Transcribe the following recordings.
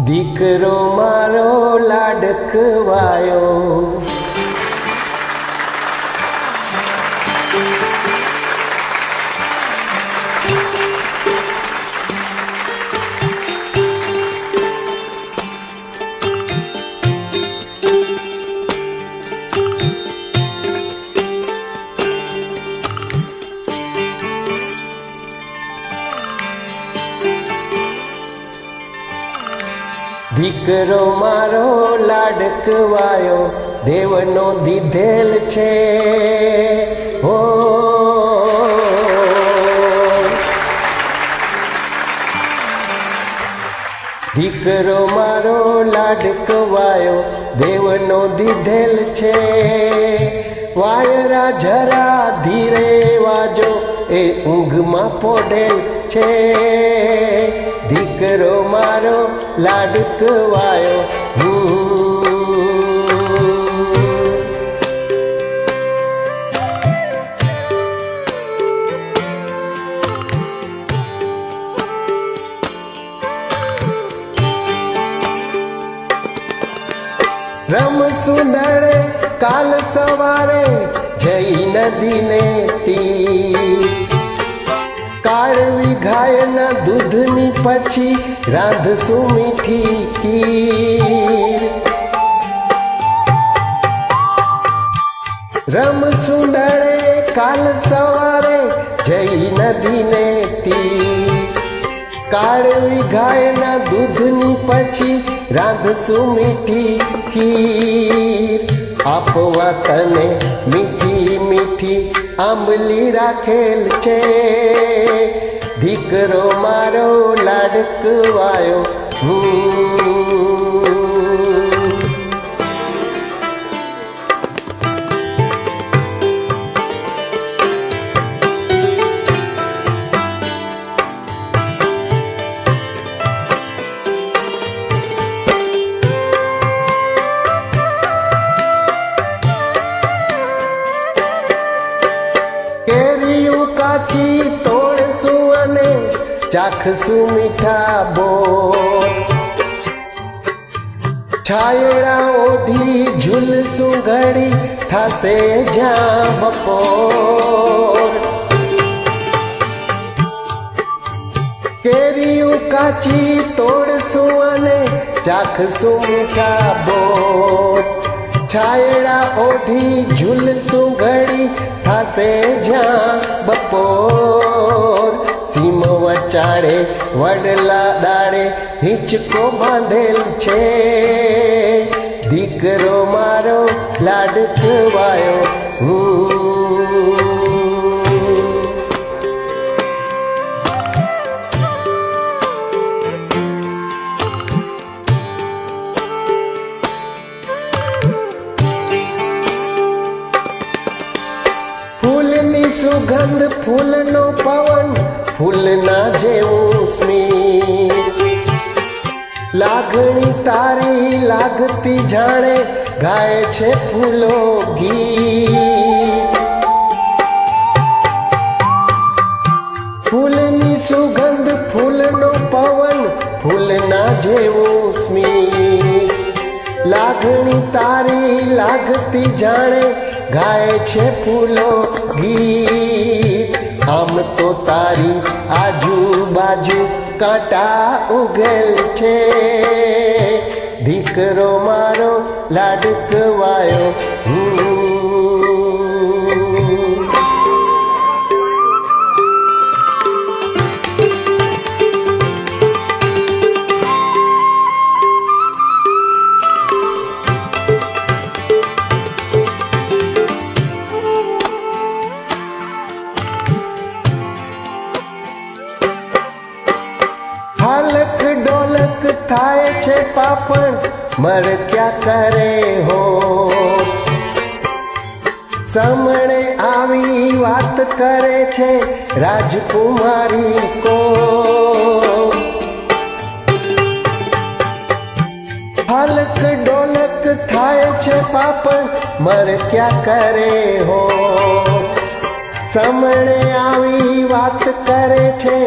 દીકરો મારો લાડકવાયો, દીકરો મારો લાડકવાયો દેવનો દીધેલ છે હો. દીકરો મારો લાડકવાયો દેવનો દીધેલ છે, વાયરા જરા ધીરે વાજો એ ઊંઘમાં પોઢેલ છે. દીકરો મારો લાડકવાયો રમશું દળે કાલ સવારે જઈ નદીને તીર, કાળવી ગાયના દૂધની પછી રાંધશું મીઠી ખીર. રમશું દળે કાલ સવારે જઈ નદીને તીર, કાળવી ગાયના દૂધની પછી રાંધશું મીઠી ખીર. આપવા તને મીઠી મીઠી આંબલી રાખેલ છે, દીકરો મારો લાડકવાયો કાચી તોડશું અને ચાખશું મીઠા બોર, છાયડા ઓઢી ઝૂલશું ઘડી થાશે જ્યાં બપોર. કેરીયું કાચી તોડશું અને ચાખશું મીઠા બોર, છાયડા ઓઢી ઝૂલશું ઘડી થાશે જ્યાં બપોર. સીમ વચાડે વડલા ડાળે હિંચકો બાંધેલ છે, દીકરો મારો લાડકવાયો ફૂલની સુગંધ ફૂલનો પવન ફૂલના જેવું સ્મિત, લાગણી તારી લાગતી જાણે ગાય છે ફૂલો ગીત. ફૂલની સુગંધ ફૂલનો પવન ફૂલના જેવું સ્મિત, લાગણી તારી લાગતી જાણે ગાય છે ફૂલો ગીત. આમ તો તારી આજુબાજુ કાંટા ઉગેલ છે, દીકરો મારો લાડકવાયો હાલક ડોલક થાય છે પાપણ મર ક્યાં કરે હો, સામણે આવી વાત કરે છે રાજકુમારી કો. હાલક ડોલક થાય છે પાપણ મર ક્યાં કરે હો, સામણે આવી વાત કરે છે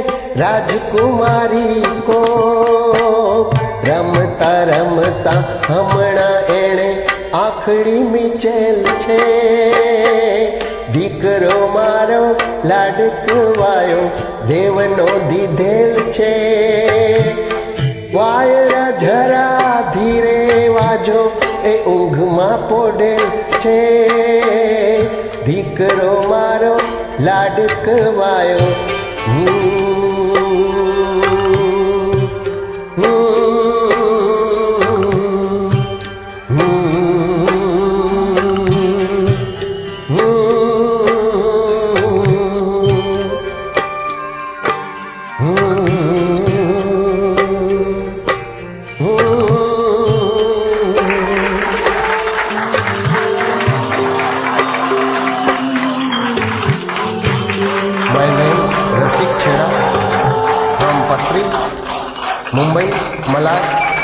રાજકુમારી કો. રમતા રમતા હમણાં એણે આખડી મીચેલ છે. દીકરો મારો લાડકવાયો દેવનો દીધેલ છે. વાયરા જરા ધીરે વાજો એ ઊંઘમાં પોડેલ છે. દીકરો મારો લાડકવાયો My name Rasik Chheda from Patri, Mumbai, Malad.